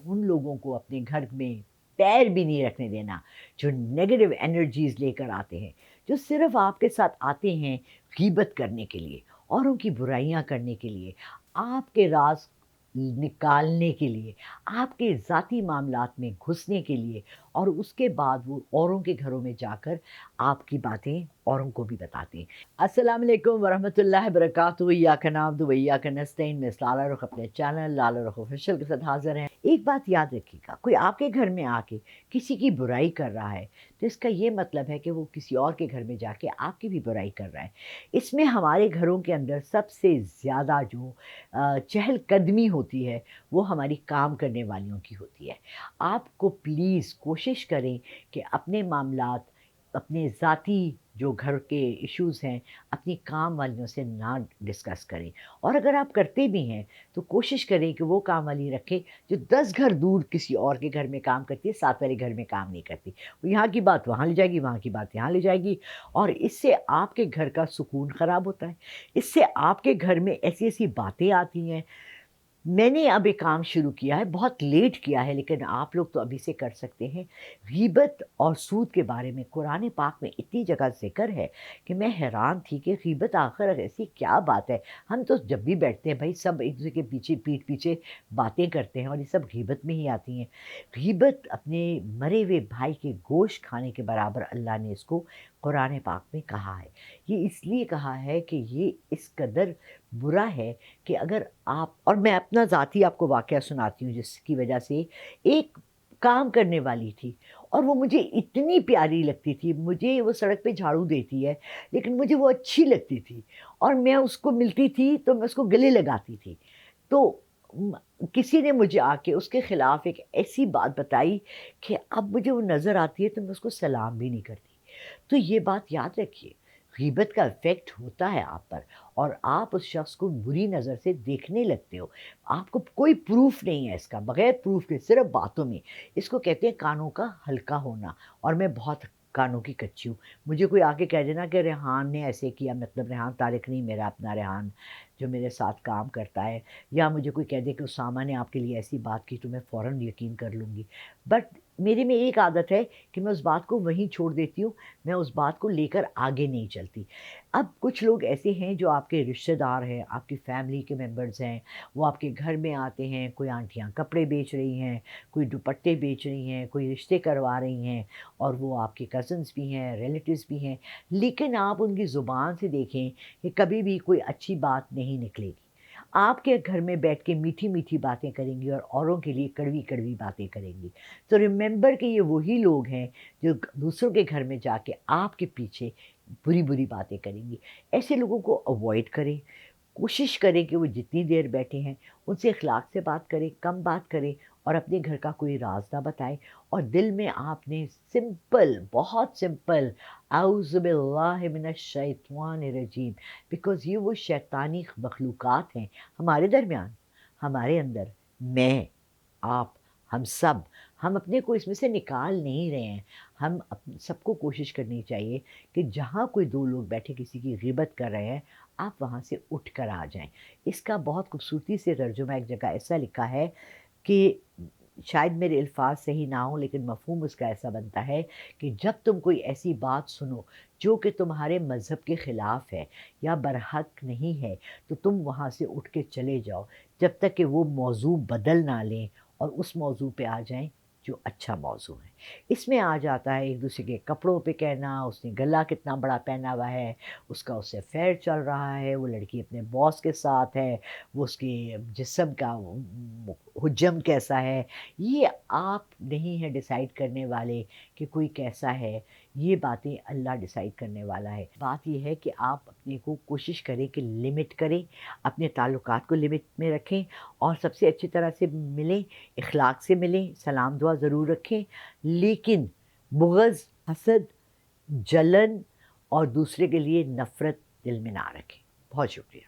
उन लोगों को अपने घर में पैर भी नहीं रखने देना, जो नेगेटिव एनर्जीज़ लेकर आते हैं, जो सिर्फ़ आपके साथ आते हैं गीबत करने के लिए, औरों की बुराइयाँ करने के लिए, आपके राज़ निकालने के लिए, आपके ज़ाती मामलात में घुसने के लिए, और उसके बाद वो औरों के घरों में जाकर आपकी बातें औरों को भी बताते हैं। अस्सलाम वालेकुम वरहमतुल्लाहि वबरकातुहू, इय्याका नअब्दु व इय्याका नस्तईन। मैं लाला रुख अपने चैनल लाला रुख ऑफिशियल के साथ हाज़िर हैं। एक बात याद रखिएगा, कोई आपके घर में आके किसी की बुराई कर रहा है, तो इसका ये मतलब है कि वो किसी और के घर में जाके आपकी भी बुराई कर रहा है। इसमें हमारे घरों के अंदर सबसे ज़्यादा जो चहलकदमी होती है, वो हमारी काम करने वालियों की होती है। आपको प्लीज़ कोशिश करें कि अपने मामलात, अपने ज़ाती जो घर के इश्यूज़ हैं, अपनी काम वालियों से ना डिस्कस करें, और अगर आप करते भी हैं, तो कोशिश करें कि वो काम वाली रखें जो 10 घर दूर किसी और के घर में काम करती है, साथ वाले घर में काम नहीं करती। वो यहाँ की बात वहाँ ले जाएगी, वहाँ की बात यहाँ ले जाएगी, और इससे आपके घर का सुकून ख़राब होता है। इससे आपके घर में ऐसी-ऐसी बातें आती हैं। मैंने अब एक काम शुरू किया है, बहुत लेट किया है, लेकिन आप लोग तो अभी से कर सकते हैं। गीबत और सूद के बारे में कुरान पाक में इतनी जगह ज़िक्र है कि मैं हैरान थी कि गीबत आखिर ऐसी क्या बात है? हम तो जब भी बैठते हैं भई, सब एक-दूसरे के पीछे पीठ पीछे बातें करते हैं, और ये सब गीबत में ही आती हैं। गीबत अपने मरे हुए भाई के गोश्त खाने के बराबर अल्लाह ने इसको कुरान पाक में कहा है। ये इसलिए कहा है कि ये इस कदर बुरा है कि अगर आप, और मैं अपना ज़ाती आपको वाक़या सुनाती हूँ जिसकी वजह से, एक काम करने वाली थी और वो मुझे इतनी प्यारी लगती थी। मुझे वो सड़क पे झाड़ू देती है, लेकिन मुझे वो अच्छी लगती थी, और मैं उसको मिलती थी तो मैं उसको गले लगाती थी। तो किसी ने मुझे आके उसके ख़िलाफ़ एक ऐसी बात बताई कि अब मुझे वो नज़र आती है तो मैं उसको सलाम भी नहीं करती। तो ये बात याद रखिए, ग़ीबत का इफ़ेक्ट होता है आप पर, और आप उस शख़्स को बुरी नज़र से देखने लगते हो। आपको कोई प्रूफ़ नहीं है इसका, बग़ैर प्रूफ़ के सिर्फ़ बातों में। इसको कहते हैं कानों का हल्का होना, और मैं बहुत कानों की कच्ची हूँ। मुझे कोई आके कह देना कि रेहान ने ऐसे किया, मतलब रेहान तारिक नहीं, मेरा अपना रेहान जो मेरे साथ काम करता है, या मुझे कोई कह दे कि उसामा ने आपके लिए ऐसी बात की, तो मैं फ़ौरन यकीन कर लूँगी। बट मेरे में एक आदत है कि मैं उस बात को वहीं छोड़ देती हूँ, मैं उस बात को लेकर आगे नहीं चलती। अब कुछ लोग ऐसे हैं जो आपके रिश्तेदार हैं, आपकी फैमिली के मेंबर्स हैं, वो आपके घर में आते हैं, कोई आंटियाँ कपड़े बेच रही हैं, कोई दुपट्टे बेच रही हैं, कोई रिश्ते करवा रही हैं, और वो आपके कज़न्स भी हैं, रिलेटिव्स भी हैं, लेकिन आप उनकी ज़ुबान से देखें कि कभी भी कोई अच्छी बात नहीं निकलेगी। आपके घर में बैठ के मीठी-मीठी बातें करेंगी और औरों के लिए कड़वी-कड़वी बातें करेंगी। तो रिमेंबर कि ये वही लोग हैं जो दूसरों के घर में जाके आपके पीछे बुरी-बुरी बातें करेंगी। ऐसे लोगों को अवॉइड करें। कोशिश करें कि वो जितनी देर बैठे हैं, उनसे इख़लाक़ से बात करें, कम बात करें, और अपने घर का कोई राज़ ना बताएँ, और दिल में आपने सिंपल, बहुत सिंपल, औज़ु बिल्लाहि मिनश शैतानिर रजीम, बिकॉज़ ये वो शैतानी मख़लूक़ात हैं हमारे दरमियान, हमारे अंदर, मैं, आप, हम सब, हम अपने को इसमें से निकाल नहीं रहे हैं। हम सबको कोशिश करनी चाहिए कि जहाँ कोई 2 लोग बैठे किसी की ग़ीबत कर रहे हैं, आप वहाँ से उठ कर आ जाएँ। इसका बहुत खूबसूरती से तर्जुमा एक जगह ऐसा लिखा है कि, शायद मेरे अल्फ़ाज़ सही ना हों, लेकिन मफ़हूम उसका ऐसा बनता है कि जब तुम कोई ऐसी बात सुनो जो कि तुम्हारे मज़हब के ख़िलाफ़ है या बरहक नहीं है, तो तुम वहाँ से उठ के चले जाओ, जब तक कि वो मौज़ू बदल ना लें और उस मौज़ू पे आ जाएँ जो अच्छा मौज़ू है। इसमें आ जाता है एक-दूसरे के कपड़ों पे कहना, उसने गला कितना बड़ा पहना हुआ है, उसका उससे अफ़ेयर चल रहा है, वो लड़की अपने बॉस के साथ है, वो उसके जिस्म का हुज्जम कैसा है। ये आप नहीं हैं डिसाइड करने वाले कि कोई कैसा है, ये बातें अल्लाह डिसाइड करने वाला है। बात ये है कि आप अपने को कोशिश करें कि लिमिट करें, अपने ताल्लुकात को लिमिट में रखें, और सबसे अच्छी तरह से मिलें, इख़लाक़ से मिलें, सलाम दुआ ज़रूर रखें, लेकिन बुग़्ज़, हसद, जलन और दूसरे के लिए नफ़रत दिल में ना रखें। बहुत शुक्रिया।